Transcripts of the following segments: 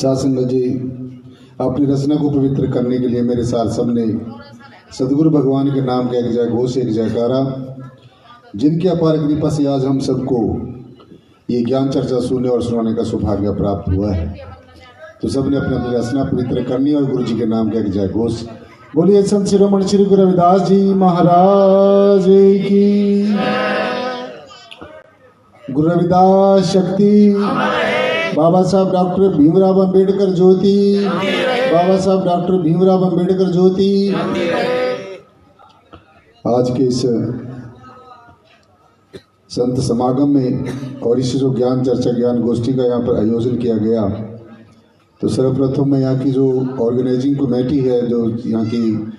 साथ संगत जी, अपनी रचना को पवित्र करने के लिए मेरे साथ सबने सदगुरु भगवान के नाम का एक जय घोष, एक जयकारा, जिनकी अपार कृपा से आज हम सबको ये ज्ञान चर्चा सुनने और सुनाने का सौभाग्य प्राप्त हुआ है। तो सबने अपनी अपनी रचना पवित्र करनी और गुरु जी के नाम का एक जय घोष। बोलिए संत शिरोमणि श्री गुरु रविदास जी महाराज की। गुरु रविदास शक्ति, बाबा साहब डॉक्टर भीमराव अंबेडकर ज्योति, बाबा साहब डॉक्टर भीमराव अंबेडकर ज्योति। आज के इस संत समागम में और इस जो ज्ञान चर्चा ज्ञान गोष्ठी का यहाँ पर आयोजन किया गया, तो सर्वप्रथम मैं यहाँ की जो ऑर्गेनाइजिंग कमेटी है, जो यहाँ की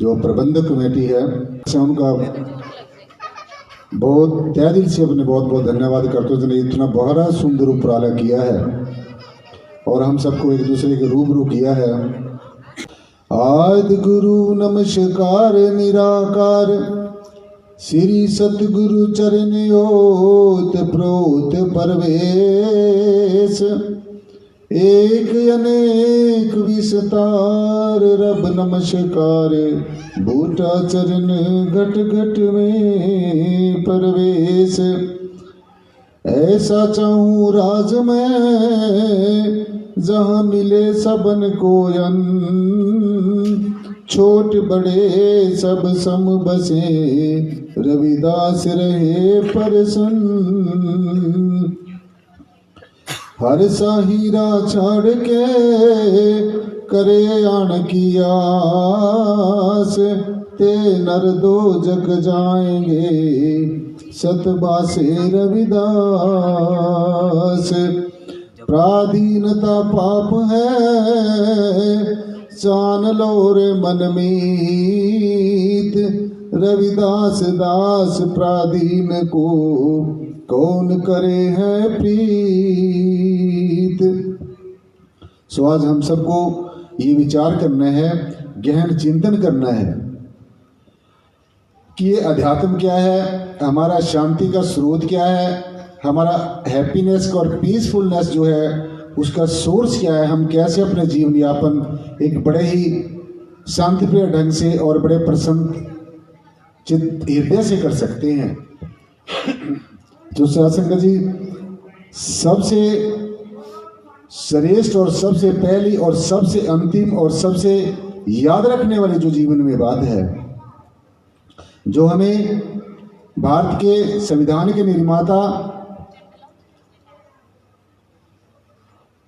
जो प्रबंधक कमेटी है, उनका बहुत तहे दिल से अपने बहुत बहुत धन्यवाद करते हैं। इतना बड़ा सुंदर उपराला किया है और हम सबको एक दूसरे के रूबरू किया है। आदि गुरु नमस्कार निराकार, श्री सतगुरु चरण ओत प्रोत परवेश, एक अनेक विस्तार रब नमस्कार, बूटा चरण घट घट में परवेश। ऐसा चाहूँ राज में जहाँ मिले सबन को अन्न, छोट बड़े सब सम बसे, रविदास रहे प्रसन्न। हर साहीरा छाड़ के करे आन की आस, ते नर दो जग जाएंगे सतबासे रविदास। प्राधीनता पाप है जान लो रे मन मीत, रविदास दास प्राधीन को कौन करे है प्रीत। सो आज हम सबको ये विचार करना है, गहन चिंतन करना है कि ये अध्यात्म क्या है, हमारा शांति का स्रोत क्या है, हमारा हैप्पीनेस का और पीसफुलनेस जो है उसका सोर्स क्या है, हम कैसे अपने जीवन यापन एक बड़े ही शांतिप्रिय ढंग से और बड़े प्रसन्न चित्त हृदय से कर सकते हैं। जो सत्संग जी सबसे श्रेष्ठ और सबसे पहली और सबसे अंतिम और सबसे याद रखने वाली जो जीवन में बात है, जो हमें भारत के संविधान के निर्माता,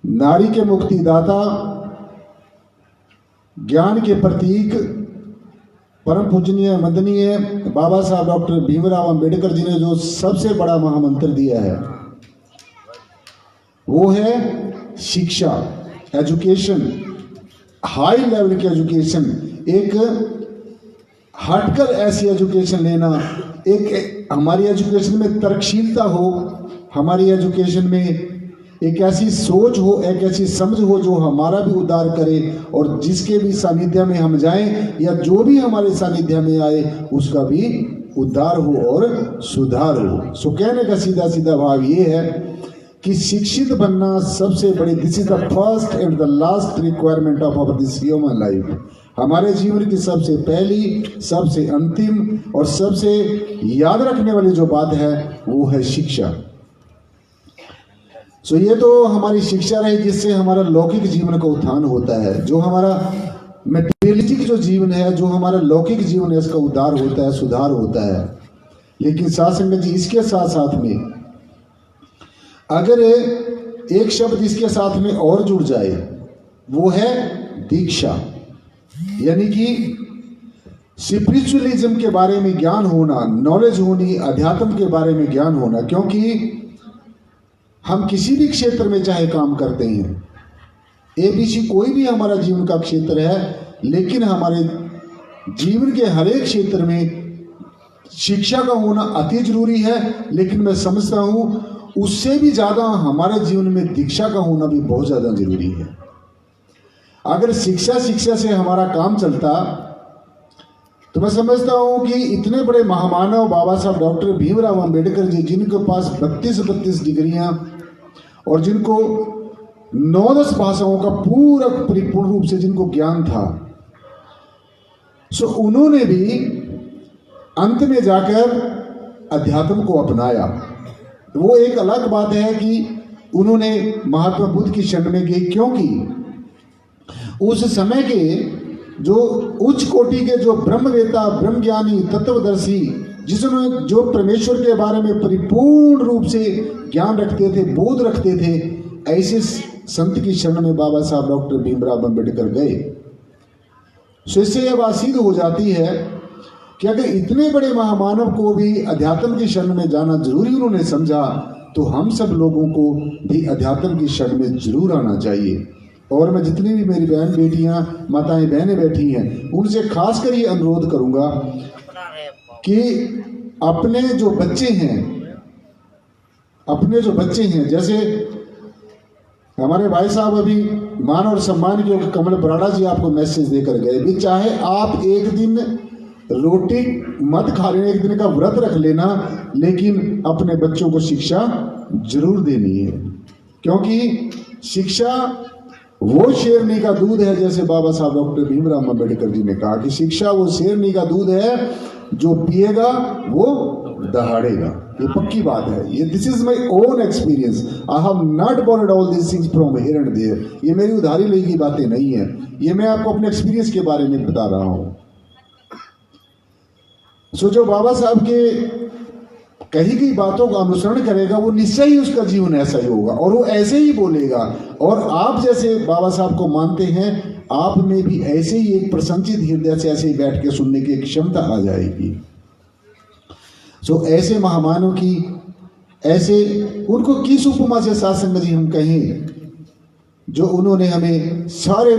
नारी के मुक्तिदाता, ज्ञान के प्रतीक, परम पूजनीय वंदनीय बाबा साहब डॉक्टर भीमराव अंबेडकर जी ने जो सबसे बड़ा महामंत्र दिया है वो है शिक्षा, एजुकेशन, हाई लेवल की एजुकेशन। एक हटकर ऐसी एजुकेशन लेना, एक हमारी एजुकेशन में तर्कशीलता हो, हमारी एजुकेशन में एक ऐसी सोच हो, एक ऐसी समझ हो जो हमारा भी उद्धार करे और जिसके भी सानिध्य में हम जाएं या जो भी हमारे सानिध्य में आए उसका भी उद्धार हो और सुधार हो। सो कहने का सीधा सीधा भाव ये है कि शिक्षित बनना सबसे बड़ी, this is the first and the last requirement of our this human life. हमारे जीवन की सबसे पहली, सबसे अंतिम और सबसे याद रखने वाली जो बात है वो है शिक्षा। सो ये तो हमारी शिक्षा रही जिससे हमारा लौकिक जीवन का उत्थान होता है, जो हमारा मेटेरियलिस्टिक जो जीवन है, जो हमारा लौकिक जीवन है, इसका उद्धार होता है, सुधार होता है। लेकिन साथ संगत जी इसके साथ साथ में अगर एक शब्द इसके साथ में और जुड़ जाए वो है दीक्षा, यानी कि स्पिरिचुअलिज्म के बारे में ज्ञान होना, नॉलेज होनी, अध्यात्म के बारे में ज्ञान होना। क्योंकि हम किसी भी क्षेत्र में चाहे काम करते हैं, एबीसी कोई भी हमारा जीवन का क्षेत्र है, लेकिन हमारे जीवन के हर एक क्षेत्र में शिक्षा का होना अति जरूरी है। लेकिन मैं समझता हूँ उससे भी ज़्यादा हमारे जीवन में दीक्षा का होना भी बहुत ज़्यादा जरूरी है। अगर शिक्षा से हमारा काम चलता तो मैं समझता हूँ कि इतने बड़े महामानव बाबा साहब डॉक्टर भीमराव अंबेडकर जी, जिनके पास 32 डिग्रियाँ और जिनको 9-10 भाषाओं का पूरा परिपूर्ण रूप से जिनको ज्ञान था, सो उन्होंने भी अंत में जाकर अध्यात्म को अपनाया। वो एक अलग बात है कि उन्होंने महात्मा बुद्ध की शरण में गए, क्योंकि उस समय के जो उच्च कोटि के जो ब्रह्मवेता, ब्रह्मज्ञानी, तत्वदर्शी, जिसने जो परमेश्वर के बारे में परिपूर्ण रूप से ज्ञान रखते थे, बोध रखते थे, ऐसे संत की शरण में बाबा साहब डॉक्टर भीमराव अम्बेडकर गए। सो इससे यह बात सिद्ध हो जाती है कि अगर इतने बड़े महामानव को भी अध्यात्म की शरण में जाना जरूरी उन्होंने समझा, तो हम सब लोगों को भी अध्यात्म की शरण में जरूर आना चाहिए। और मैं जितनी भी मेरी बहन बेटियां, माताएं, बहनें बैठी हैं, उनसे खासकर ये अनुरोध करूंगा कि अपने जो बच्चे हैं, जैसे हमारे भाई साहब अभी मान और सम्मान के कमल बराड़ा जी आपको मैसेज देकर गए भी, चाहे आप एक दिन रोटी मत खा लेना, एक दिन का व्रत रख लेना, लेकिन अपने बच्चों को शिक्षा जरूर देनी है, क्योंकि शिक्षा वो शेरनी का दूध है। जैसे बाबा साहब डॉक्टर भीमराव अम्बेडकर जी ने कहा कि शिक्षा वो शेरनी का दूध है, जो पिएगा वो दहाड़ेगा। ये पक्की बात है। ये this is my own experience, I have not borrowed all this things from here and there. ये मेरी उधारी ली की बातें नहीं है, ये मैं आपको अपने एक्सपीरियंस के बारे में बता रहा हूं। सो जो बाबा साहब के कही गई बातों का अनुसरण करेगा, वो निश्चय ही उसका जीवन ऐसा ही होगा और वो ऐसे ही बोलेगा। और आप जैसे बाबा साहब को मानते हैं, आप में भी ऐसे ही एक प्रसन्नचित हृदय से ऐसे ही बैठ के सुनने की क्षमता आ जाएगी। सो ऐसे महामानव की, ऐसे उनको किस उपमा से साथ संगत जी हम कहें, जो उन्होंने हमें सारे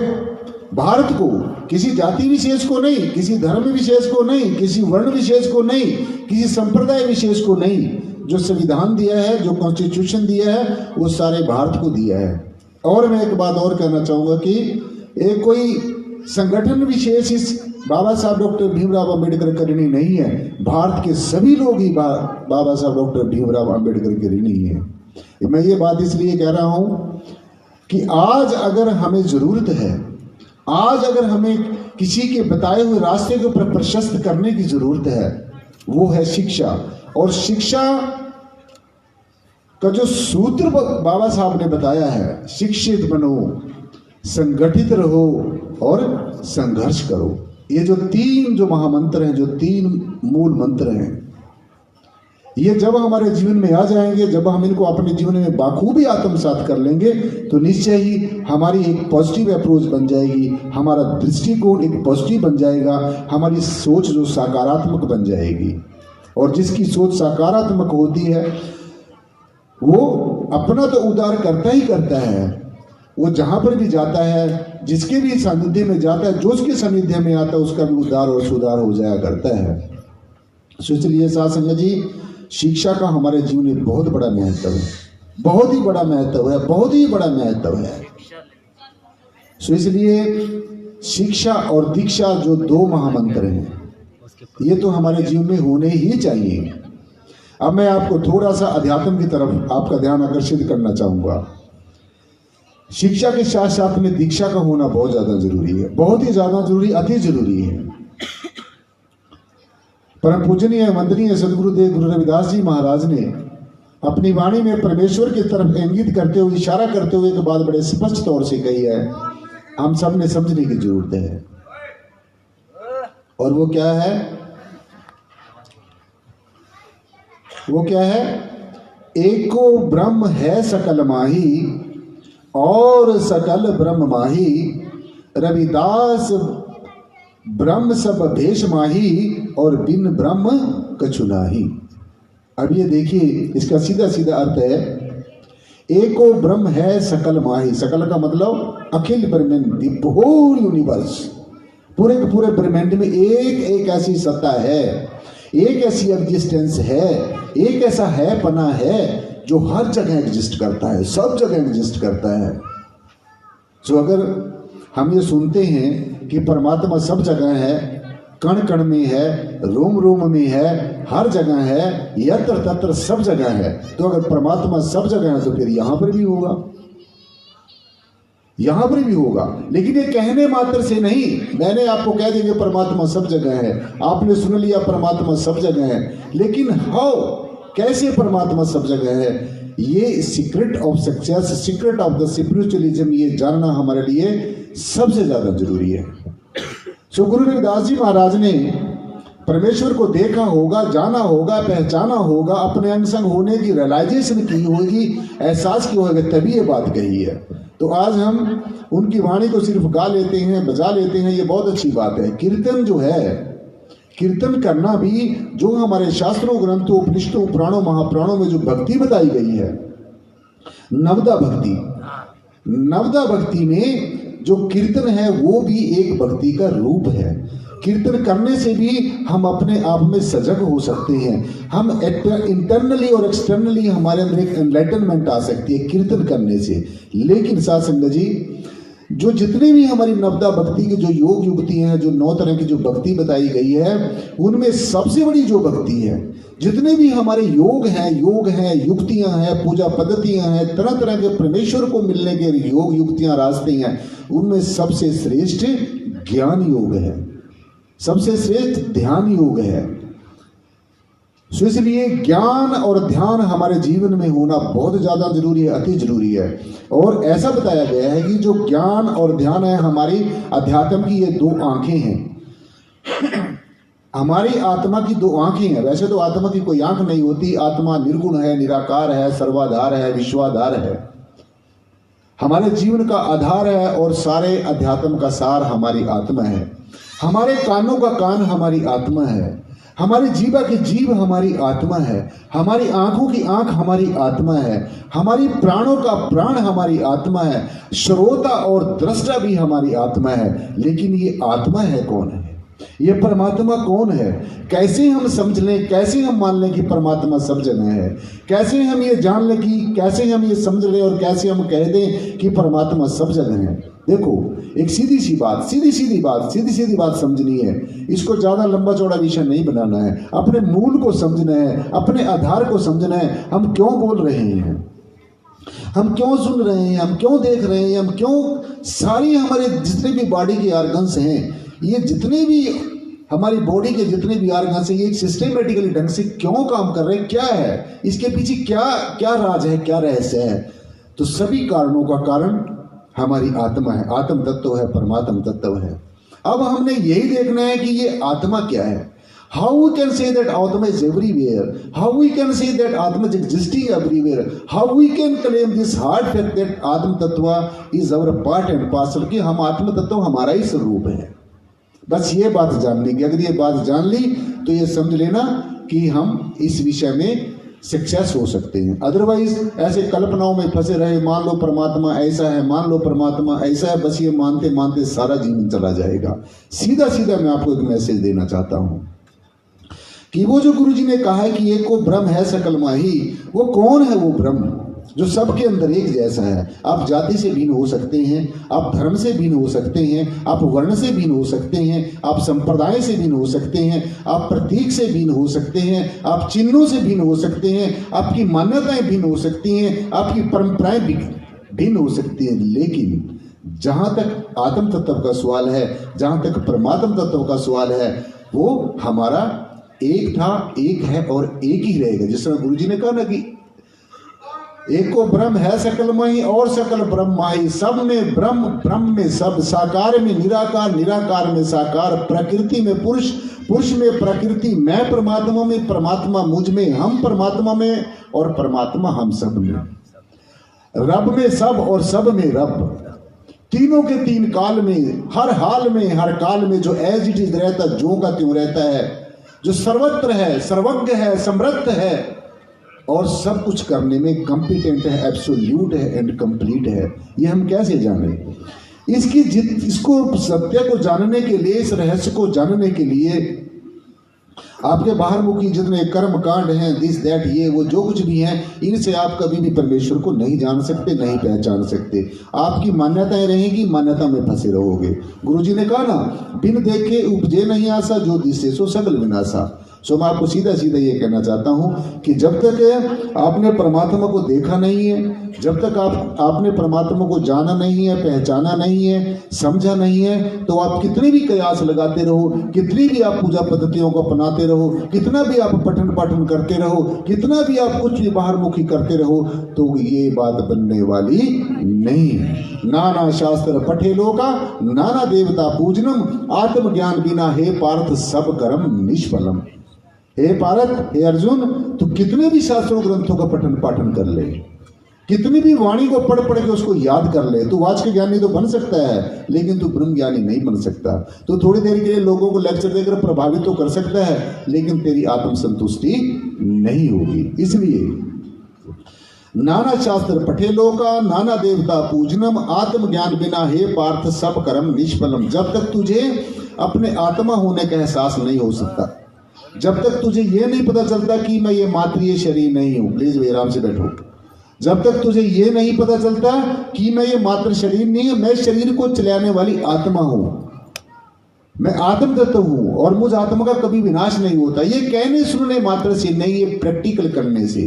भारत को, किसी जाति विशेष को नहीं, किसी धर्म विशेष को नहीं, किसी वर्ण विशेष को नहीं, किसी संप्रदाय विशेष को नहीं, जो संविधान दिया है, जो कॉन्स्टिट्यूशन दिया है, वो सारे भारत को दिया है। और मैं एक बात और कहना चाहूँगा कि एक कोई संगठन विशेष इस बाबा साहब डॉक्टर भीमराव अम्बेडकर के ऋणी नहीं है। भारत के सभी लोग ही बाबा साहब डॉक्टर भीमराव अम्बेडकर के ऋणी हैं। मैं ये बात इसलिए कह रहा हूँ कि आज अगर हमें ज़रूरत है, आज अगर हमें किसी के बताए हुए रास्ते के ऊपर प्रशस्त करने की ज़रूरत है, वो है शिक्षा। और शिक्षा का जो सूत्र बाबा साहब ने बताया है, शिक्षित बनो, संगठित रहो और संघर्ष करो। ये जो तीन जो महामंत्र हैं, जो तीन मूल मंत्र हैं, ये जब हमारे जीवन में आ जाएंगे, जब हम इनको अपने जीवन में बाखूबी आत्मसात कर लेंगे, तो निश्चय ही हमारी एक पॉजिटिव अप्रोच बन जाएगी, हमारा दृष्टिकोण एक पॉजिटिव बन जाएगा, हमारी सोच जो सकारात्मक बन जाएगी। और जिसकी सोच सकारात्मक होती है, वो अपना तो उद्धार करता ही करता है। वो जहाँ पर भी जाता है, जिसके भी सानिध्य में जाता है, जो उसके सानिध्य में आता है, उसका भी उद्धार और सुधार हो जाया करता है। सो इसलिए साथ संगत जी, शिक्षा का हमारे जीवन में बहुत बड़ा महत्व है, बहुत ही बड़ा महत्व है, बहुत ही बड़ा महत्व है। सो इसलिए शिक्षा और दीक्षा जो दो महामंत्र हैं, ये तो हमारे जीवन में होने ही चाहिए। अब मैं आपको थोड़ा सा अध्यात्म की तरफ आपका ध्यान आकर्षित करना चाहूँगा। शिक्षा के साथ साथ में दीक्षा का होना बहुत ज़्यादा जरूरी है, बहुत ही ज़्यादा जरूरी, अति जरूरी है। परम पूजनीय वंदनीय सदगुरुदेव गुरु रविदास जी महाराज ने अपनी वाणी में परमेश्वर की तरफ इंगित करते हुए, इशारा करते हुए एक बात बड़े स्पष्ट तौर से कही है, हम सब ने समझने की जरूरत है। और वो क्या है? वो क्या है? एको ब्रह्म है सकल माही और सकल ब्रह्म माही, रविदास ब्रह्म सब भेष माही और बिन ब्रह्म कछु नाही। अब ये देखिए, इसका सीधा सीधा अर्थ है, एको ब्रह्म है सकल माही। सकल का मतलब अखिल ब्रह्मांड, द होल यूनिवर्स, पूरे के पूरे ब्रह्मांड में एक एक ऐसी सत्ता है, एक ऐसी एग्जिस्टेंस है, एक ऐसा है पना है जो हर जगह एग्जिस्ट करता है, सब जगह एग्जिस्ट करता है। जो अगर हम ये सुनते हैं कि परमात्मा सब जगह है, कण कण में है, रोम रोम में है, हर जगह है, यत्र तत्र सब जगह है, तो अगर परमात्मा सब जगह है तो फिर यहाँ पर भी होगा। यहां पर भी होगा, लेकिन ये कहने मात्र से नहीं। मैंने आपको कह दिया कि परमात्मा सब जगह है, आपने सुन लिया परमात्मा सब जगह है, लेकिन हाउ, कैसे परमात्मा सब जगह है, ये secret of success, secret of the spiritualism, ये जानना हमारे लिए सबसे ज्यादा जरूरी है। सो गुरु रविदास जी महाराज ने परमेश्वर को देखा होगा, जाना होगा, पहचाना होगा, अपने अंग संग होने की रियलाइजेशन की होगी, एहसास किया होगा, तभी ये बात कही है। तो आज हम उनकी वाणी को सिर्फ गा लेते हैं, बजा लेते हैं, ये बहुत अच्छी बात है। कीर्तन जो है, कीर्तन करना भी, जो हमारे शास्त्रों, ग्रंथों, उपनिषदों, पुराणों, महापुराणों में जो भक्ति बताई गई है, नवदा भक्ति, नवदा भक्ति में जो कीर्तन है वो भी एक भक्ति का रूप है। कीर्तन करने से भी हम अपने आप में सजग हो सकते हैं, हम इंटरनली और एक्सटर्नली हमारे अंदर एक एनलाइटनमेंट आ सकती है कीर्तन करने से। लेकिन साथ संगत जी, जो जितने भी हमारी नवदा भक्ति के जो योग युक्ति हैं, जो 9 तरह की जो भक्ति बताई गई है, उनमें सबसे बड़ी जो भक्ति है, जितने भी हमारे योग हैं, युक्तियां हैं, पूजा पद्धतियां हैं, तरह तरह के परमेश्वर को मिलने के योग युक्तियां, रास्ते हैं, उनमें सबसे श्रेष्ठ ज्ञान योग है, सबसे श्रेष्ठ ध्यान योग है। सो इसलिए ज्ञान और ध्यान हमारे जीवन में होना बहुत ज्यादा जरूरी है, अति जरूरी है। और ऐसा बताया गया है कि जो ज्ञान और ध्यान है, हमारी अध्यात्म की ये 2 आंखें हैं। हमारी आत्मा की 2 आंखें हैं। वैसे तो आत्मा की कोई आंख नहीं होती, आत्मा निर्गुण है, निराकार है, सर्वाधार है, विश्वाधार है, हमारे जीवन का आधार है, और सारे अध्यात्म का सार हमारी आत्मा है। हमारे कानों का कान हमारी आत्मा है, हमारी जीवा की जीव हमारी आत्मा है, हमारी आंखों की आंख हमारी आत्मा है, हमारी प्राणों का प्राण हमारी आत्मा है, श्रोता और दृष्टा भी हमारी आत्मा है। लेकिन ये आत्मा है कौन है, ये परमात्मा कौन है? कैसे हम समझ लें, कैसे हम मान लें कि परमात्मा सब जगह है? कैसे हम ये जान लें कि, कैसे हम ये समझ लें और कैसे हम कह दें कि परमात्मा सब जगह है? देखो, एक सीधी सी बात, सीधी बात समझनी है। इसको ज्यादा लंबा चौड़ा विषय नहीं बनाना है, अपने मूल को समझना है, अपने आधार को समझना है। हम क्यों बोल रहे हैं, हम क्यों सुन रहे हैं, हम क्यों देख रहे हैं, हम क्यों, सारी हमारे जितने भी बॉडी के ऑर्गन्स हैं, ये जितने भी हमारी बॉडी के जितने भी ऑर्गन्स हैं, ये सिस्टमेटिकली ढंग से क्यों काम कर रहे हैं, क्या है इसके पीछे, क्या राज है, क्या रहस्य है? तो सभी कारणों का कारण हमारी आत्मा है, आत्म तत्व है, परमात्म तत्व है। अब हमने यही देखना है कि ये आत्मा क्या है। How we can say that Atma is everywhere? How we can say that Atma is existing everywhere? How we can claim this hard fact that Atma Tattva is our part and parcel, कि हम आत्म तत्व हमारा ही स्वरूप है। बस ये बात जानने की, अगर ये बात जान ली तो ये समझ लेना कि हम इस विषय में सक्सेस हो सकते हैं। अदरवाइज ऐसे कल्पनाओं में फंसे रहे, मान लो परमात्मा ऐसा है, मान लो परमात्मा ऐसा है, बस ये मानते मानते सारा जीवन चला जाएगा। सीधा मैं आपको एक मैसेज देना चाहता हूं कि वो जो गुरु जी ने कहा है कि एक को ब्रह्म है सकल माही, वो कौन है? वो ब्रह्म जो सबके अंदर एक जैसा है। आप जाति से भिन्न हो सकते हैं, आप धर्म से भिन्न हो सकते हैं, आप वर्ण से भिन्न हो सकते हैं, आप संप्रदाय से भिन्न हो सकते हैं, आप प्रतीक से भिन्न हो सकते हैं, आप चिन्हों से भिन्न हो सकते हैं, आपकी मान्यताएं भिन्न हो सकती हैं, आपकी परंपराएं भिन्न हो सकती हैं। लेकिन जहां तक आत्म तत्व का सवाल है, जहां तक परमात्म तत्व का सवाल है, वो हमारा एक था, एक है और एक ही रहेगा। जिस तरह गुरु जी ने कहा ना कि एक को ब्रह्म है सकल माही और सकल ब्रह्म माही, सब में ब्रह्म, ब्रह्म में सब, साकार में निराकार, निराकार में साकार, प्रकृति में पुरुष, पुरुष में प्रकृति, मैं परमात्मा में, परमात्मा मुझ में, हम परमात्मा में और परमात्मा हम सब में, रब में सब और सब में रब, तीनों के तीन काल में, हर हाल में, हर काल में, जो एज इट इज रहता, जो का त्यों रहता है, जो सर्वत्र है, सर्वज्ञ है, समृद्ध है और सब कुछ करने में कॉम्पिटेंट है, एब्सोल्यूट है एंड कंप्लीट है। ये हम कैसे जाने? इसको सत्य को जानने के लिए, इस रहस्य को जानने के लिए आपके बाहर मुखी जितने कर्म कांड हैं, दिस दैट, ये वो जो कुछ भी हैं, इनसे आप कभी भी परमेश्वर को नहीं जान सकते, नहीं पहचान सकते। आपकी मान्यताएं रहेंगी, मान्यता में फंसे रहोगे। गुरु जी ने कहा ना, बिन देखे उपजे नहीं आशा, जो दिसे सो सगल विनाशा। सो मैं आपको सीधा सीधा ये कहना चाहता हूँ कि जब तक आपने परमात्मा को देखा नहीं है, जब तक आपने परमात्मा को जाना नहीं है, पहचाना नहीं है, समझा नहीं है, तो आप कितने भी कयास लगाते रहो, कितनी भी आप पूजा पद्धतियों को अपनाते रहो, कितना भी आप पठन पाठन करते रहो, कितना भी आप कुछ भी बाहरमुखी करते रहो, तो ये बात बनने वाली नहीं। नाना शास्त्र पठे लोका नाना देवता पूजनम आत्मज्ञान बिना हे पार्थ सब कर्म निष्फलम। हे पार्थ, हे अर्जुन, तू कितने भी शास्त्रों ग्रंथों का पठन पाठन कर ले, कितनी भी वाणी को पढ़ पढ़ के उसको याद कर ले, तू वाच के ज्ञानी तो बन सकता है, लेकिन तू ब्रह्म ज्ञानी नहीं बन सकता। तो थोड़ी देर के लिए लोगों को लेक्चर देकर प्रभावित तो कर सकता है, लेकिन तेरी आत्म संतुष्टि नहीं होगी। इसलिए नाना शास्त्र पठे लोका नाना देवता पूजनम आत्मज्ञान बिना हे पार्थ सब कर्म निष्फलम। जब तक तुझे अपने आत्मा होने का एहसास नहीं हो सकता, जब तक तुझे ये नहीं पता चलता कि मैं ये मातृय शरीर नहीं हूं, प्लीज वे आराम से बैठो, जब तक तुझे ये नहीं पता चलता कि मैं ये मात्र शरीर नहीं हूं, मैं शरीर को चलाने वाली आत्मा हूं, मैं आत्मतत्व हूं और मुझ आत्मा का कभी विनाश नहीं होता। ये कहने सुनने मात्र से नहीं, ये प्रैक्टिकल करने से।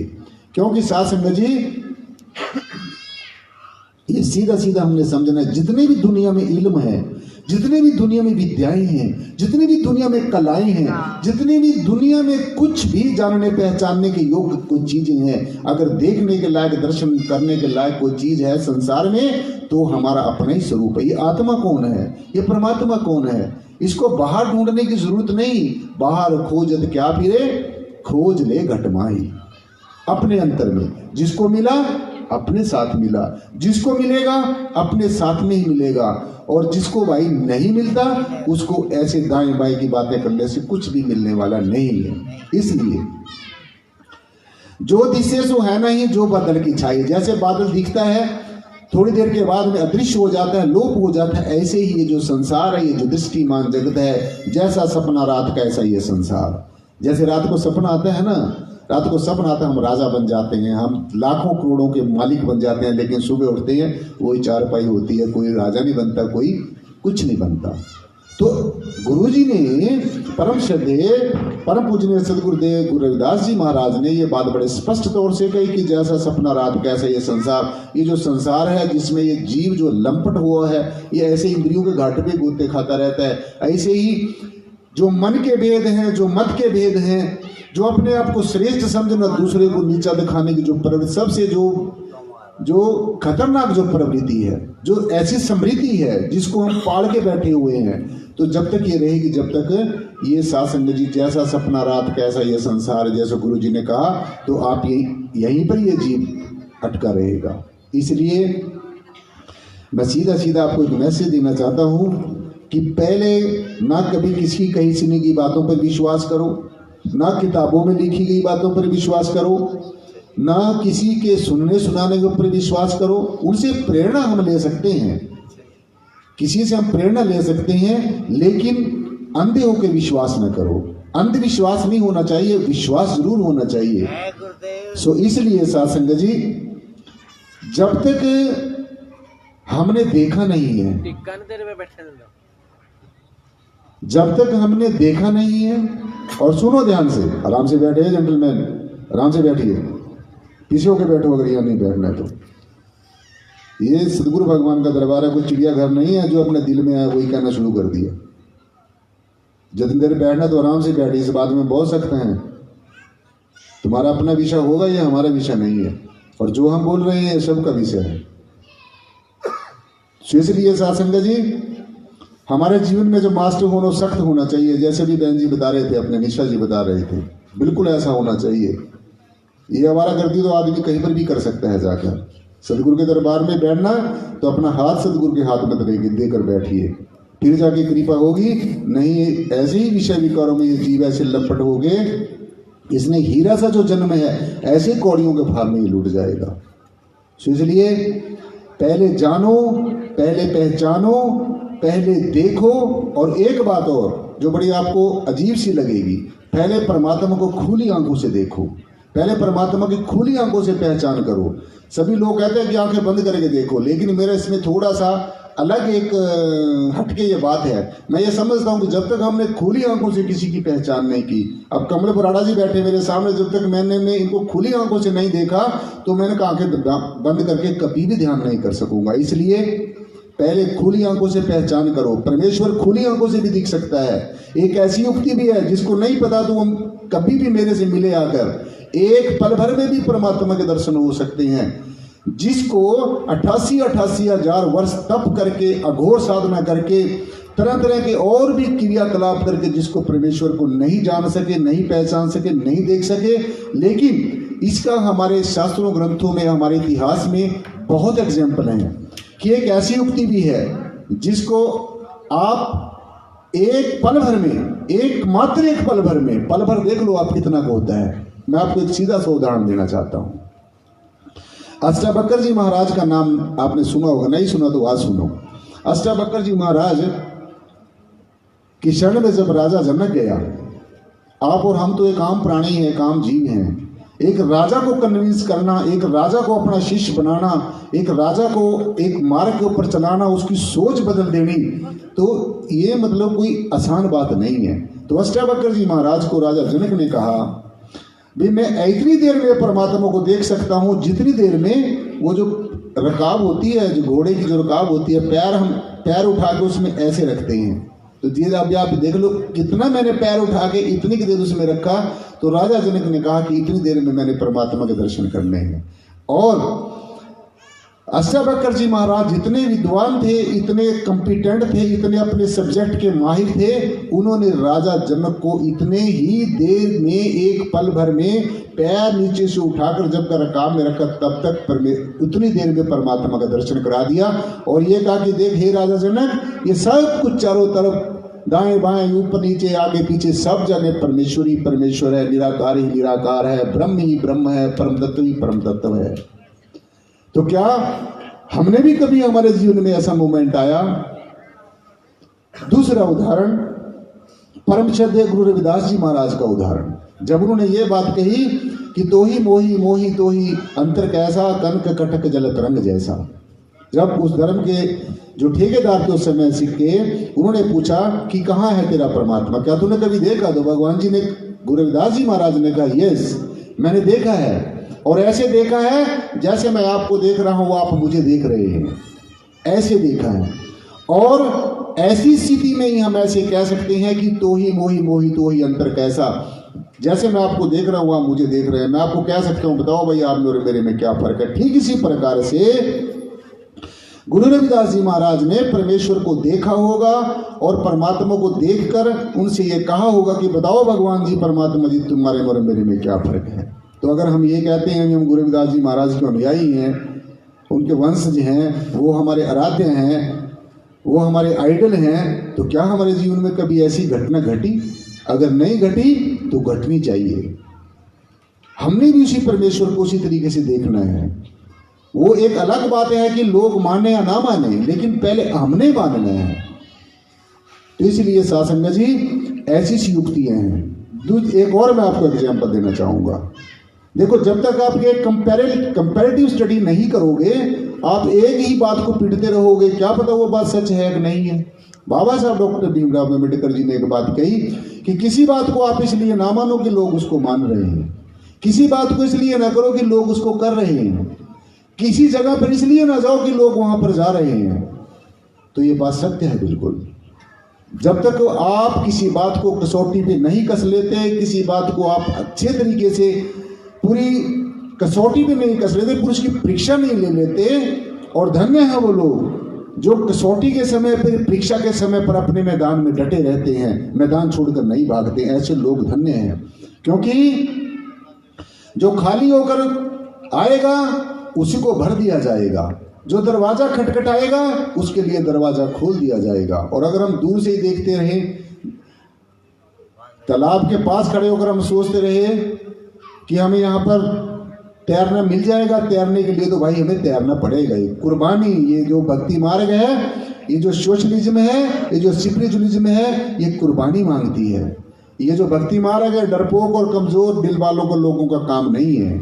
क्योंकि साथ संगत जी, ये सीधा सीधा हमने समझना है, जितने भी दुनिया में इल्म है, जितने भी दुनिया में विद्याएं हैं, जितनी भी दुनिया में कलाएं हैं, जितनी भी दुनिया में कुछ भी जानने पहचानने के योग्य कोई चीजें हैं, अगर देखने के लायक, दर्शन करने के लायक कोई चीज है संसार में, तो हमारा अपना ही स्वरूप है। ये आत्मा कौन है, ये परमात्मा कौन है, इसको बाहर ढूंढने की जरूरत नहीं। बाहर खोजत क्या फिरे, खोज ले घटमाई। अपने अंतर में जिसको मिला अपने साथ मिला, जिसको मिलेगा अपने साथ में ही मिलेगा, और जिसको भाई नहीं मिलता उसको ऐसे दाएं बाएं की बातें करने से कुछ भी मिलने वाला नहीं है। इसलिए जो दिशे सो है नहीं, जो बादल की छाई, जैसे बादल दिखता है थोड़ी देर के बाद में अदृश्य हो जाता है, लोप हो जाता है, ऐसे ही ये जो संसार है, ये जो दृष्टिमान जगत है, जैसा सपना रात का ऐसा ये संसार। जैसे रात को सपना आता है ना, रात को सपना आता है हम राजा बन जाते हैं, हम लाखों करोड़ों के मालिक बन जाते हैं, लेकिन सुबह उठते हैं वही चारपाई होती है, कोई राजा नहीं बनता, कोई कुछ नहीं बनता। तो गुरुजी ने, परम श्रद्धेय परम पूजनीय सदगुरुदेव गुरु रविदास जी महाराज ने ये बात बड़े स्पष्ट तौर से कही कि जैसा सपना रात कैसा ये संसार, ये जो संसार है जिसमें ये जीव जो लंपट हुआ है, ये ऐसे इंद्रियों के घाटे पे गोते खाता रहता है। ऐसे ही जो मन के भेद हैं, जो मत के भेद हैं, जो अपने आप को श्रेष्ठ समझना, दूसरे को नीचा दिखाने की जो प्रवृत्ति, सबसे जो खतरनाक जो प्रवृत्ति है, जो ऐसी समृद्धि है जिसको हम पाल के बैठे हुए हैं, तो जब तक ये रहेगी, जब तक ये सासंग जी जैसा सपना रात कैसा ये संसार, जैसा गुरु जी ने कहा, तो आप यहीं पर ये जीव अटका रहेगा। इसलिए मैं सीधा सीधा आपको एक मैसेज देना चाहता हूँ कि पहले ना कभी किसी कही सुनी की बातों पर विश्वास करो, ना किताबों में लिखी गई बातों पर विश्वास करो, ना किसी के सुनने सुनाने के ऊपर विश्वास करो। उनसे प्रेरणा हम ले सकते हैं, किसी से हम प्रेरणा ले सकते हैं, लेकिन अंधे होकर विश्वास न करो। अंधविश्वास नहीं होना चाहिए, विश्वास जरूर होना चाहिए। सो इसलिए साथ संगत जी, जब तक हमने देखा नहीं है, जब तक हमने देखा नहीं है, और सुनो ध्यान से, आराम से बैठे जेंटलमैन, आराम से बैठिए, पीछे होकर बैठो अगर यहाँ नहीं बैठना है तो। ये सदगुरु भगवान का दरबार है, कोई चिड़ियाघर नहीं है जो अपने दिल में आया वही कहना शुरू कर दिया। जितनी देर बैठना तो आराम से बैठिए, इस बात में बहुत सकते हैं। तुम्हारा अपना विषय होगा, ये हमारा विषय नहीं है, और जो हम बोल रहे हैं सबका विषय है। इसलिए साथ संगत जी, हमारे जीवन में जो मास्टर होना सख्त होना चाहिए, जैसे भी बहन जी बता रहे थे, अपने निशा जी बता रहे थे, बिल्कुल ऐसा होना चाहिए। ये हमारा करती तो आदमी कहीं पर भी कर सकता है जाकर। सदगुरु के दरबार में बैठना तो अपना हाथ सदगुरु के हाथ में देकर बैठिए, फिर जाके कृपा होगी। नहीं ऐसे ही विषय विकारों में ये जीव ऐसे लपट हो गए, इसने हीरा सा जो जन्म है ऐसे कौड़ियों के भार में ही लूट जाएगा। इसलिए पहले जानो, पहले पहचानो, पहले देखो। और एक बात और जो बड़ी आपको अजीब सी लगेगी, पहले परमात्मा को खुली आंखों से देखो, पहले परमात्मा की खुली आंखों से पहचान करो। सभी लोग कहते हैं कि आंखें बंद करके देखो, लेकिन मेरा इसमें थोड़ा सा अलग एक हटके ये बात है। मैं ये समझता हूँ कि जब तक हमने खुली आंखों से किसी की पहचान नहीं की, अब कमल बराड़ा जी बैठे मेरे सामने, जब तक मैंने इनको खुली आंखों से नहीं देखा तो मैंने आंखें बंद करके कभी भी ध्यान नहीं कर सकूंगा। इसलिए पहले खुली आंखों से पहचान करो। परमेश्वर खुली आंखों से भी दिख सकता है। एक ऐसी युक्ति भी है जिसको नहीं पता तो हम कभी भी मेरे से मिले आकर, एक पल भर में भी परमात्मा के दर्शन हो सकते हैं। जिसको 88 हजार वर्ष तप करके, अघोर साधना करके, तरह तरह के और भी क्रियाकलाप करके जिसको परमेश्वर को नहीं जान सके, नहीं पहचान सके, नहीं देख सके, लेकिन इसका हमारे शास्त्रों ग्रंथों में, हमारे इतिहास में बहुत एग्जाम्पल हैं कि एक ऐसी युक्ति भी है जिसको आप एक पल भर में, एकमात्र एक पल भर में, पल भर देख लो आप कितना को होता है। मैं आपको एक सीधा सा उदाहरण देना चाहता हूं। अष्टावक्र जी महाराज का नाम आपने सुना होगा, नहीं सुना तो आज सुनो। अष्टावक्र जी महाराज की शरण में जब राजा जनक गया, आप और हम तो एक आम प्राणी हैं, एक आम जीव हैं, एक राजा को कन्विंस करना, एक राजा को अपना शिष्य बनाना, एक राजा को एक मार्ग के ऊपर चलाना, उसकी सोच बदल देनी, तो ये मतलब कोई आसान बात नहीं है। तो अष्टावक्र जी महाराज को राजा जनक ने कहा, भाई मैं इतनी देर में परमात्मा को देख सकता हूँ जितनी देर में वो जो रकाब होती है, जो घोड़े की जो रकाब होती है, पैर हम पैर उठा के उसमें ऐसे रखते हैं। तो धीरे अभी आप देख लो कितना मैंने पैर उठा के इतनी की देर उसमें रखा। तो राजा जनक ने कहा कि इतनी देर में मैंने परमात्मा के दर्शन करने हैं। और अष्टावक्र जी महाराज जितने विद्वान थे, इतने कॉम्पिटेंट थे, इतने अपने सब्जेक्ट के माहिर थे, उन्होंने राजा जनक को इतने ही देर में, एक पल भर में पैर नीचे से उठाकर जब का रकाब में रखा, तब तक उतनी देर में परमात्मा का दर्शन करा दिया। और ये कहा कि देख हे राजा जनक, ये सब कुछ चारों तरफ, दाएं बाएं, ऊपर नीचे, आगे पीछे, सब जगह परमेश्वर ही परमेश्वर है, निराकार ही निराकार है, ब्रह्म ही ब्रह्म है, परम तत्व ही परम तत्व है। तो क्या हमने भी कभी हमारे जीवन में ऐसा मोमेंट आया? दूसरा उदाहरण, परम श्रद्धेय गुरु रविदास जी महाराज का उदाहरण, जब उन्होंने ये बात कही कि तो ही मोही मोही तो ही अंतर कैसा, कनक कटक जल तरंग जैसा। जब उस धर्म के जो ठेकेदार थे उस समय सिक्के, उन्होंने पूछा कि कहाँ है तेरा परमात्मा, क्या तूने कभी देखा? तो भगवान जी ने, गुरु रविदास जी महाराज ने कहा, यस मैंने देखा है, और ऐसे देखा है जैसे मैं आपको देख रहा हूं, वो आप मुझे देख रहे हैं, ऐसे देखा है। और ऐसी स्थिति में ही हम ऐसे कह सकते हैं कि तो ही मोही मोही तो ही अंतर कैसा, जैसे मैं आपको देख रहा हूं आप मुझे देख रहे हैं। मैं आपको कह सकता हूं, बताओ भाई आप और मेरे में क्या फर्क है। ठीक इसी प्रकार से गुरु रविदास जी महाराज ने परमेश्वर को देखा होगा और परमात्मा को देखकर उनसे ये कहा होगा कि बताओ भगवान जी, परमात्मा जी, तुम्हारे और मेरे में क्या फर्क है। तो अगर हम ये कहते हैं कि हम गुरु रविदास जी महाराज के अनुयायी हैं, उनके वंशज हैं, वो हमारे आराध्य हैं, वो हमारे आइडल हैं, तो क्या हमारे जीवन में कभी ऐसी घटना घटी? अगर नहीं घटी तो घटनी चाहिए। हमने भी उसी परमेश्वर को उसी तरीके से देखना है। वो एक अलग बात है कि लोग माने या ना माने, लेकिन पहले हमने मानना है। तो इसलिए सासंग जी ऐसी सी युक्तियां हैं। एक और मैं आपको एग्जाम्पल देना चाहूंगा। देखो, जब तक आप ये कंपैरेटिव स्टडी नहीं करोगे, आप एक ही बात को पीटते रहोगे, क्या पता वो बात सच है कि नहीं है। बाबा साहब डॉक्टर भीमराव अम्बेडकर जी ने एक बात कही कि किसी बात को आप इसलिए ना मानो कि लोग उसको मान रहे हैं, किसी बात को इसलिए ना करो कि लोग उसको कर रहे हैं, किसी जगह पर इसलिए ना जाओ कि लोग वहां पर जा रहे हैं। तो ये बात सत्य है बिल्कुल। जब तक आप किसी बात को कसौटी पे नहीं कस लेते, किसी बात को आप अच्छे तरीके से पूरी कसौटी पे नहीं कस लेते, पूरी उसकी परीक्षा नहीं ले लेते, और धन्य है वो लोग जो कसौटी के समय पर, परीक्षा के समय पर अपने मैदान में डटे रहते हैं, मैदान छोड़कर नहीं भागते। ऐसे लोग धन्य हैं, क्योंकि जो खाली होकर आएगा उसी को भर दिया जाएगा, जो दरवाजा खटखटाएगा उसके लिए दरवाजा खोल दिया जाएगा। और अगर हम दूर से ही देखते रहे, तालाब के पास खड़े होकर हम सोचते रहे कि हमें यहाँ पर तैरना मिल जाएगा, तैरने के लिए तो भाई हमें तैरना पड़ेगा। ये कुर्बानी, ये जो भक्ति मार्ग है, ये जो सोशलिज्म है, ये जो स्पिरिचुअलिज्म है, ये कुर्बानी मांगती है। ये जो भक्ति मार्ग है, डरपोक और कमजोर दिल वालों को लोगों का काम नहीं है।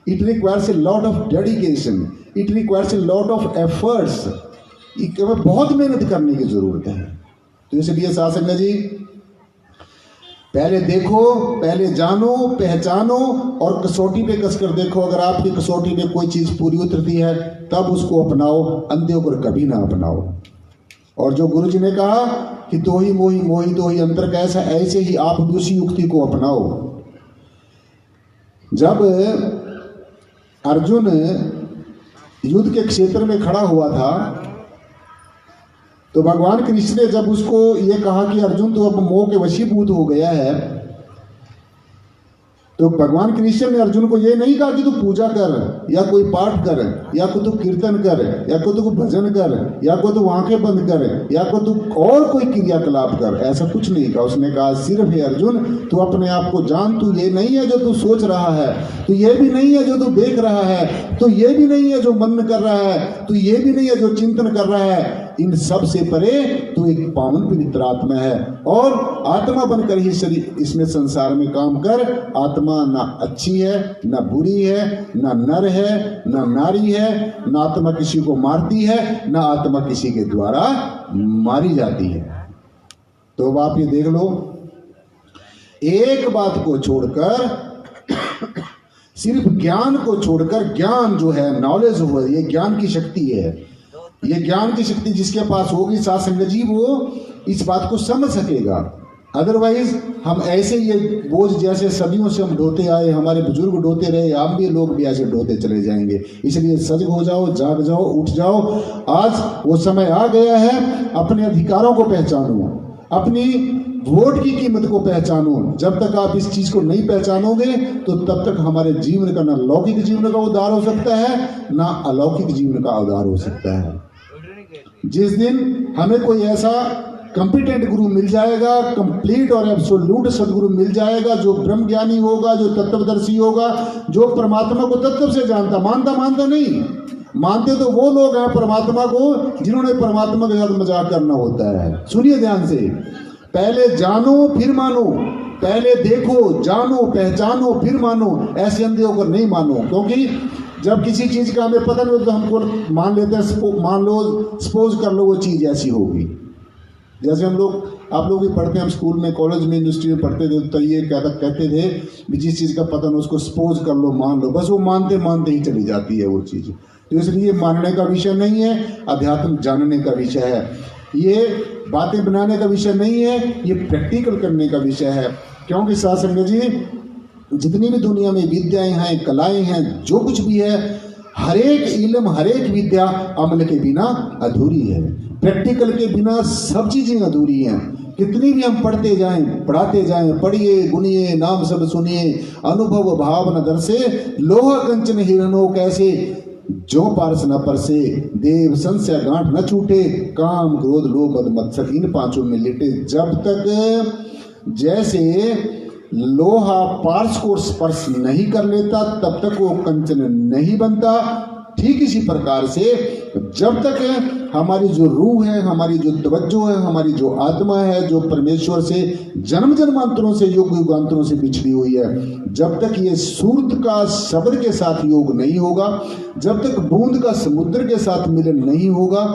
It requires a lot of dedication, it requires a lot of efforts. हमें बहुत मेहनत करने की जरूरत है। तो इसलिए साध संगत जी, पहले देखो, पहले जानो, पहचानो और कसौटी पे कसकर देखो। अगर आपकी कसौटी में कोई चीज पूरी उतरती है तब उसको अपनाओ, अंधे होकर कभी ना अपनाओ। और जो गुरु जी ने कहा कि तो ही मोही मोही तो ही अंतर कैसा, ऐसे ही आप भी उसी युक्ति को अपनाओ। जब अर्जुन युद्ध के क्षेत्र में खड़ा हुआ था तो भगवान कृष्ण ने जब उसको ये कहा कि अर्जुन तो अब मोह के वशीभूत हो गया है, तो भगवान कृष्ण ने अर्जुन को ये नहीं कहा कि तू पूजा कर या कोई पाठ कर या को तू कीर्तन कर या को तू भजन कर या को तू आंखें बंद कर या को तू और कोई क्रियाकलाप कर, ऐसा कुछ नहीं कहा। उसने कहा सिर्फ हे अर्जुन, तू अपने आप को जान, तू ये नहीं है जो तू सोच रहा है, तू ये भी नहीं है जो तू देख रहा है, तू ये भी नहीं है जो मन कर रहा है, तू ये भी नहीं है जो चिंतन कर रहा है। इन सब से परे तू एक पावन पवित्र आत्मा है और आत्मा बनकर ही शरीर इसमें संसार में काम कर। आत्मा ना अच्छी है ना बुरी है, ना नर है ना नारी है, ना आत्मा किसी को मारती है ना आत्मा किसी के द्वारा मारी जाती है। तो अब आप ये देख लो, एक बात को छोड़कर सिर्फ ज्ञान को छोड़कर, ज्ञान जो है नॉलेज हो, ये ज्ञान की शक्ति है। ये ज्ञान की शक्ति जिसके पास होगी साध संगत जी, वो इस बात को समझ सकेगा। अदरवाइज हम ऐसे ये बोझ जैसे सदियों से हम ढोते आए, हमारे बुजुर्ग ढोते रहे, हम भी लोग भी ऐसे ढोते चले जाएंगे। इसलिए सजग हो जाओ, जाग जाओ, उठ जाओ। आज वो समय आ गया है, अपने अधिकारों को पहचानो, अपनी वोट की कीमत को पहचानो। जब तक आप इस चीज को नहीं पहचानोगे तो तब तक हमारे जीवन का ना लौकिक जीवन का उद्धार हो सकता है ना अलौकिक जीवन का उद्धार हो सकता है। जिस दिन हमें कोई ऐसा कंपिटेंट गुरु मिल जाएगा, कंप्लीट और एब्सोल्यूट सदगुरु मिल जाएगा, जो ब्रह्म ज्ञानी होगा, जो तत्वदर्शी होगा, जो परमात्मा को तत्व से जानता, मानता नहीं। मानते तो वो लोग हैं परमात्मा को जिन्होंने परमात्मा के साथ मजाक करना होता है। सुनिए ध्यान से, पहले जानो फिर मानो, पहले देखो, जानो, पहचानो फिर मानो। ऐसे अंधे होकर नहीं मानो, क्योंकि जब किसी चीज का हमें पता नहीं होता तो हमको मान लेते हैं। मान लो, सपोज कर लो वो चीज ऐसी होगी। जैसे हम लोग, आप लोग भी पढ़ते हैं, हम स्कूल में, कॉलेज में, यूनिवर्सिटी में पढ़ते थे तो ये कहते थे कि जिस चीज़ का पता नहीं उसको सपोज कर लो, मान लो, बस वो मानते मानते ही चली जाती है वो चीज़। तो इसलिए मानने का विषय नहीं है, अध्यात्म जानने का विषय है। ये बातें बनाने का विषय नहीं है, ये प्रैक्टिकल करने का विषय है। क्योंकि साध संगत जी, जितनी भी दुनिया में विद्याएं हैं, कलाएं हैं, जो कुछ भी है, हर एक इल्म, हर एक विद्या अमल के बिना अधूरी है। प्रैक्टिकल के बिना सब चीजें अधूरी हैं। कितनी भी हम पढ़ते जाएं, पढ़ाते जाएं, पढ़िए, गुनिए, नाम सब सुनिए, अनुभव भाव न दर्शे, लोहा कंचन हिरणो कैसे, जो पारस न परसे, देव संशय गांठ न छूटे, काम क्रोध लोभ मद मत्सर इन पांचों में लेटे। जब तक जैसे लोहा पार्स को स्पर्श नहीं कर लेता तब तक वो कंचन नहीं बनता। ठीक इसी प्रकार से जब तक हमारी जो रूह है, हमारी जो तवज्जो है, हमारी जो आत्मा है, जो परमेश्वर से जन्म जन्मांतरों से, युग युगांतरों से बिछड़ी हुई है, जब तक ये सूरत का शब्द के साथ योग नहीं होगा, जब तक बूंद का समुद्र के साथ मिलन नहीं होगा,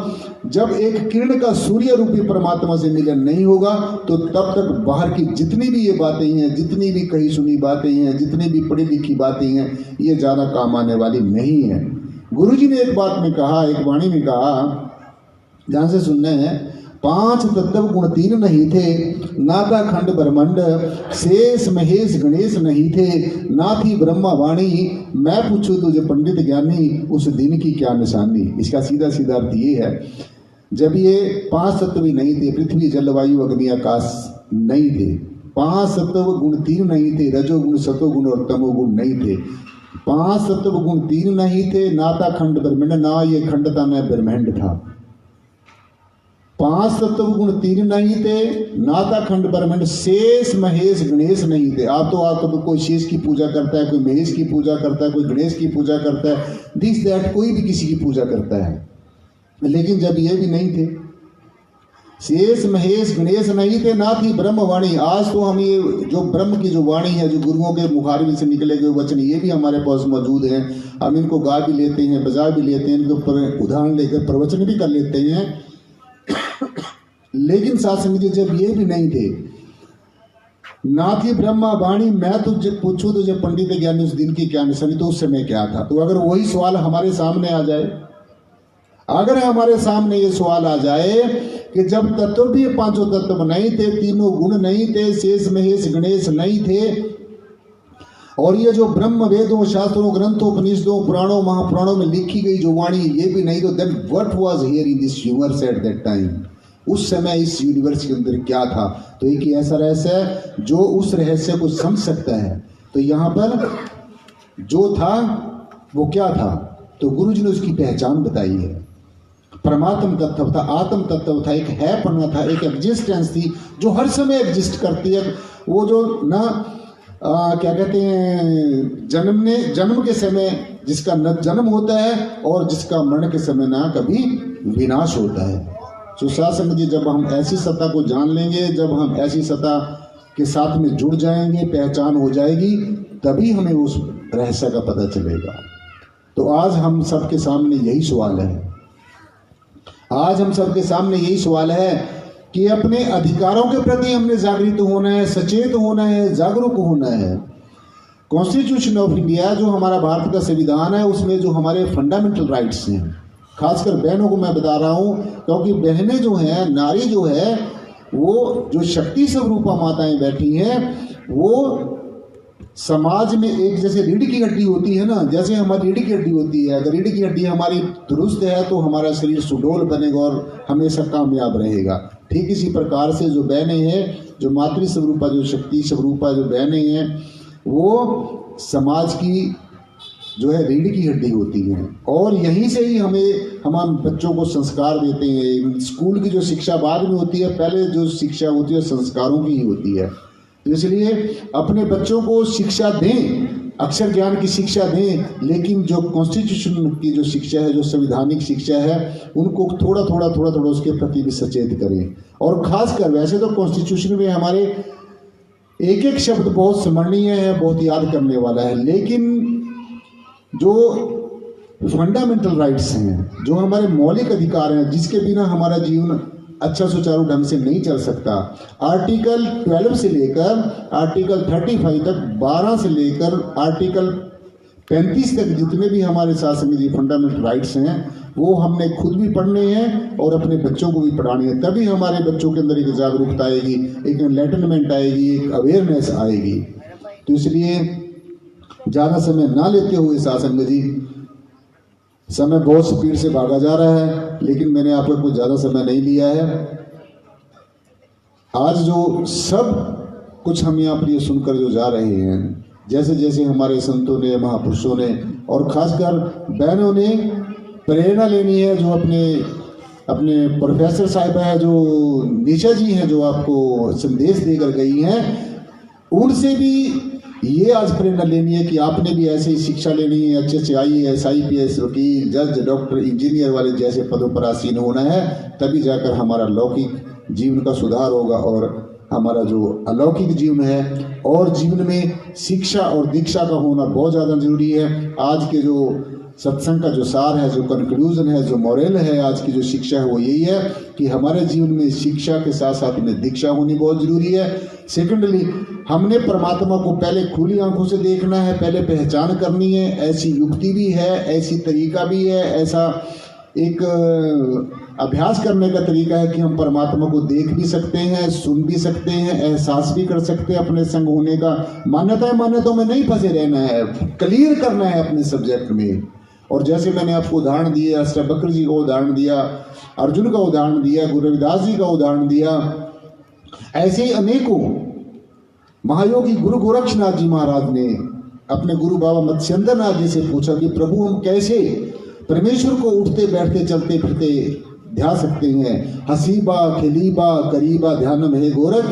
जब एक किरण का सूर्य रूपी परमात्मा से मिलन नहीं होगा, तो तब तक बाहर की जितनी भी ये बातें हैं, जितनी भी कही सुनी बातें हैं, जितनी भी पढ़ी लिखी बातें हैं, ये ज़्यादा काम आने वाली नहीं है। गुरुजी ने एक बात में कहा, एक वाणी में कहा, ध्यान से सुनना है, 5 तत्व गुण 3 नहीं थे, नाथा खंड ब्रह्मांड, शेष महेश गणेश नहीं थे, ना थी ब्रह्मा वाणी, मैं पूछूं तुझे पंडित ज्ञानी, उस दिन की क्या निशानी। इसका सीधा सीधा अर्थ ये है, जब ये 5 तत्व ही नहीं थे, पृथ्वी जलवायु अग्नि आकाश नहीं थे, 5 तत्व गुण 3 नहीं थे, रजोगुण सतोगुण और तमोगुण नहीं थे, 5 तत्व गुण 3 नहीं थे, नाथा खंड ब्रह्मांड, ना ये खंड था न ब्रह्मांड था। 5 तत्व गुण 3 नहीं थे, नाथा खंड ब्रह्मांड, शेष महेश गणेश नहीं थे। आप तो कोई शेष की पूजा करता है, कोई महेश की पूजा करता है, कोई गणेश की पूजा करता है, दिस दैट, कोई भी किसी की पूजा करता है, लेकिन जब ये भी नहीं थे शेष महेश गणेश नहीं थे, ना थी ब्रह्म वाणी। आज तो हम ये जो ब्रह्म की जो वाणी है, जो गुरुओं के मुखारबिन से निकले गए वचन, ये भी हमारे पास मौजूद हैं। हम इनको गा भी लेते हैं, बजा भी लेते हैं, इनके ऊपर उदाहरण लेकर प्रवचन भी कर लेते हैं। लेकिन साथ में जब ये भी नहीं थे, ना थी ब्रह्मा वाणी, मैं तुझे पूछूं तुझे पंडित ज्ञानी उस दिन की क्या निशानी, तो उस समय क्या था। तो अगर वही सवाल हमारे सामने आ जाए, अगर हमारे सामने ये सवाल आ जाए कि जब तत्व भी पांचों तत्व नहीं थे, तीनों गुण नहीं थे, शेष महेश गणेश नहीं थे, और ये जो ब्रह्म वेदों शास्त्रों ग्रंथों उपनिषदों पुराणों महापुराणों में लिखी गई जो वाणी ये भी नहीं, तो then what was here in this universe at that time. उस समय इस यूनिवर्स के अंदर क्या था। तो एक ही ऐसा रहस्य है जो उस रहस्य को समझ सकता है। तो यहाँ पर जो था वो क्या था, तो गुरु जी ने उसकी पहचान बताई है। परमात्म तत्व था, आत्म तत्व था, एक है पन्ना था, एक एग्जिस्टेंस थी जो हर समय एग्जिस्ट करती है। वो जो ना क्या कहते हैं, जन्म के समय जिसका न जन्म होता है और जिसका मरण के समय ना कभी विनाश होता है। तो शासन जी, जब हम ऐसी सत्ता को जान लेंगे, जब हम ऐसी सत्ता के साथ में जुड़ जाएंगे, पहचान हो जाएगी, तभी हमें उस रहस्य का पता चलेगा। तो आज हम सबके सामने यही सवाल है, आज हम सबके सामने यही सवाल है कि अपने अधिकारों के प्रति हमने जागृत होना है, सचेत होना है, जागरूक होना है। कॉन्स्टिट्यूशन ऑफ इंडिया जो हमारा भारत का संविधान है, उसमें जो हमारे फंडामेंटल राइट्स हैं, खासकर बहनों को मैं बता रहा हूँ, क्योंकि बहनें जो हैं, नारी जो है, वो जो शक्ति स्वरूपा माताएं बैठी हैं, वो समाज में एक जैसे रीढ़ की हड्डी होती है ना, जैसे हमारी रीढ़ की हड्डी होती है, अगर रीढ़ की हड्डी हमारी दुरुस्त है तो हमारा शरीर सुडौल बनेगा और हमेशा कामयाब रहेगा। ठीक इसी प्रकार से जो बहनें हैं, जो मातृ स्वरूपा, जो शक्ति स्वरूपा जो बहनें हैं, वो समाज की जो है रीढ़ की हड्डी होती हैं। और यहीं से ही हम बच्चों को संस्कार देते हैं। स्कूल की जो शिक्षा बाद में होती है, पहले जो शिक्षा होती है संस्कारों की ही होती है। तो इसलिए अपने बच्चों को शिक्षा दें, अक्षर ज्ञान की शिक्षा दें, लेकिन जो कॉन्स्टिट्यूशन की जो शिक्षा है, जो संविधानिक शिक्षा है, उनको थोड़ा थोड़ा उसके प्रति भी सचेत करें। और खासकर वैसे तो कॉन्स्टिट्यूशन में हमारे एक एक शब्द बहुत स्मरणीय है, बहुत याद करने वाला है, लेकिन जो फंडामेंटल राइट्स हैं, जो हमारे मौलिक अधिकार हैं, जिसके बिना हमारा जीवन अच्छा सुचारू ढंग से नहीं चल सकता। आर्टिकल 12 से लेकर आर्टिकल 35 तक, 12 से लेकर आर्टिकल 35 तक जितने भी हमारे शासन में फंडामेंटल राइट्स हैं, वो हमने खुद भी पढ़ने हैं और अपने बच्चों को भी पढ़ानी है। तभी हमारे बच्चों के अंदर एक जागरूकता आएगी, एक एनलाइटनमेंट आएगी, एक अवेयरनेस आएगी। तो इसलिए ज़्यादा समय ना लेते हुए शासन जी, समय बहुत स्पीड से भागा जा रहा है, लेकिन मैंने आपको कुछ ज़्यादा समय नहीं लिया है। आज जो सब कुछ हम यहाँ पर ये सुनकर जो जा रहे हैं, जैसे जैसे हमारे संतों ने, महापुरुषों ने और खासकर बहनों ने प्रेरणा लेनी है, जो अपने प्रोफेसर साहिब है, जो निशा जी हैं, जो आपको संदेश देकर गई हैं, उनसे भी ये आज प्रेरणा लेनी है कि आपने भी ऐसे ही शिक्षा लेनी है, अच्छे से IAS IPS वकील जज डॉक्टर इंजीनियर वाले जैसे पदों पर आसीन होना है। तभी जाकर हमारा लौकिक जीवन का सुधार होगा और हमारा जो अलौकिक जीवन है और जीवन में शिक्षा और दीक्षा का होना बहुत ज़्यादा जरूरी है। आज के जो सत्संग का जो सार है, जो कंक्लूजन है, जो मॉरल है, आज की जो शिक्षा है वो यही है कि हमारे जीवन में शिक्षा के साथ साथ में दीक्षा होनी बहुत ज़रूरी है। सेकेंडली, हमने परमात्मा को पहले खुली आंखों से देखना है, पहले पहचान करनी है। ऐसी युक्ति भी है, ऐसी तरीका भी है, ऐसा एक अभ्यास करने का तरीका है कि हम परमात्मा को देख भी सकते हैं, सुन भी सकते हैं, एहसास भी कर सकते हैं अपने संग होने का। मान्यताओं में नहीं फंसे रहना है, क्लियर करना है अपने सब्जेक्ट में। और जैसे मैंने आपको उदाहरण दिए, अष्टवक्र जी का उदाहरण दिया, अर्जुन का उदाहरण दिया, गुरु रविदास जी का उदाहरण दिया, ऐसे ही अनेकों महायोगी गुरु गोरक्षनाथ जी महाराज ने अपने गुरु बाबा मत्स्येंद्र नाथ जी से पूछा कि प्रभु हम कैसे परमेश्वर को उठते बैठते चलते फिरते ध्यान सकते हैं। हसीबा खिलीबा करीबा ध्यानम है गोरख,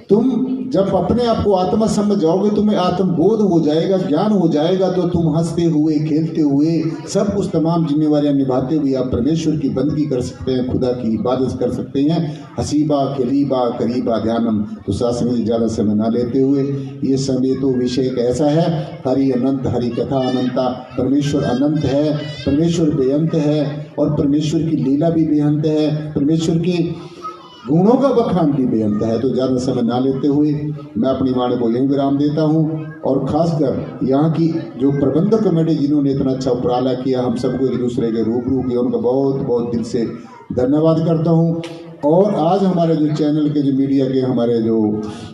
तुम जब अपने आप को आत्मा समझ जाओगे, तुम्हें आत्मबोध हो जाएगा, ज्ञान हो जाएगा, तो तुम हंसते हुए खेलते हुए सब कुछ तमाम जिम्मेवारियां निभाते हुए आप परमेश्वर की बंदगी कर सकते हैं, खुदा की इबादत कर सकते हैं। हसीबा करीबा करीबा ध्यानम। तो शास्त्र में ज़्यादा समय ना लेते हुए, ये समय तो विषय एक ऐसा है, हरि अनंत, हरि कथा अनंता। परमेश्वर अनंत है, परमेश्वर बेअंत है, और परमेश्वर की लीला भी बेअंत है, परमेश्वर की गुणों का बखान भी बेअंत है। तो ज़्यादा समय ना लेते हुए मैं अपनी वाणी को यहीं विराम देता हूँ। और ख़ासकर यहाँ की जो प्रबंधक कमेटी जिन्होंने इतना अच्छा उपराला किया, हम सबको एक दूसरे के रूबरू किया, उनका बहुत बहुत दिल से धन्यवाद करता हूँ। और आज हमारे जो चैनल के, जो मीडिया के हमारे जो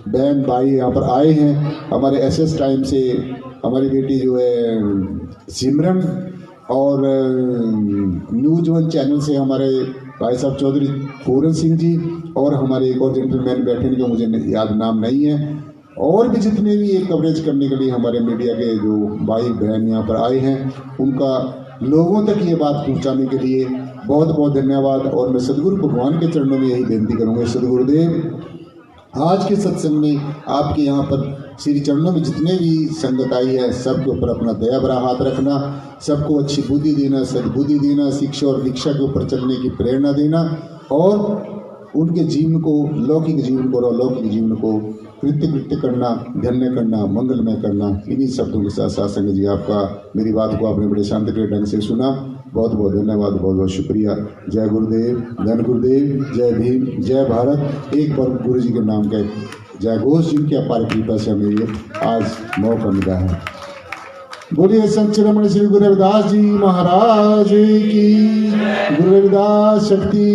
बहन भाई यहाँ पर आए हैं, हमारे एसएस टाइम से हमारी बेटी जो है सिमरन, और न्यूज वन चैनल से हमारे भाई साहब चौधरी पूरन सिंह जी, और हमारे एक और जेंटलमैन बैठे हैं, मुझे याद नाम नहीं है, और भी जितने भी ये कवरेज करने के लिए हमारे मीडिया के जो भाई बहन यहाँ पर आए हैं, उनका लोगों तक ये बात पहुँचाने के लिए बहुत बहुत धन्यवाद। और मैं सदगुरु भगवान के चरणों में यही बेनती करूँगा, सदगुरुदेव आज के सत्संग में आपके यहाँ पर श्री चरणों में जितने भी संगत आई है, सबके ऊपर अपना दया भरा हाथ रखना, सबको अच्छी बुद्धि देना, सद्बुद्धि देना, शिक्षा और दीक्षा के ऊपर चलने की प्रेरणा देना, और उनके जीवन को, लौकिक जीवन को और अलौकिक जीवन को कृत्य करना, धन्य करना, मंगलमय करना। इन्हीं शब्दों के साथ साथ संगत जी आपका, मेरी बात को आपने बड़े शांतिप्रिय ढंग से सुना, बहुत बहुत धन्यवाद, बहुत बहुत शुक्रिया। जय गुरुदेव, धन गुरुदेव, जय भीम, जय भारत। एक बार गुरु जी के नाम का जय घोष, जिनकी अपार कृपा से हमें ये आज मौका मिला है। बोलिए संत शिरोमणि श्री गुरु रविदास जी महाराज की, गुरु रविदास शक्ति।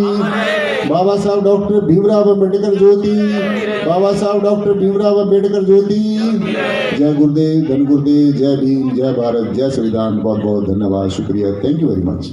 बाबा साहब डॉक्टर भीमराव अम्बेडकर ज्योति, बाबा साहब डॉक्टर भीमराव अम्बेडकर ज्योति। जय गुरुदेव, धन गुरुदेव, जय भीम, जय भारत, जय संविधान। बहुत बहुत धन्यवाद, शुक्रिया, थैंक यू वेरी मच।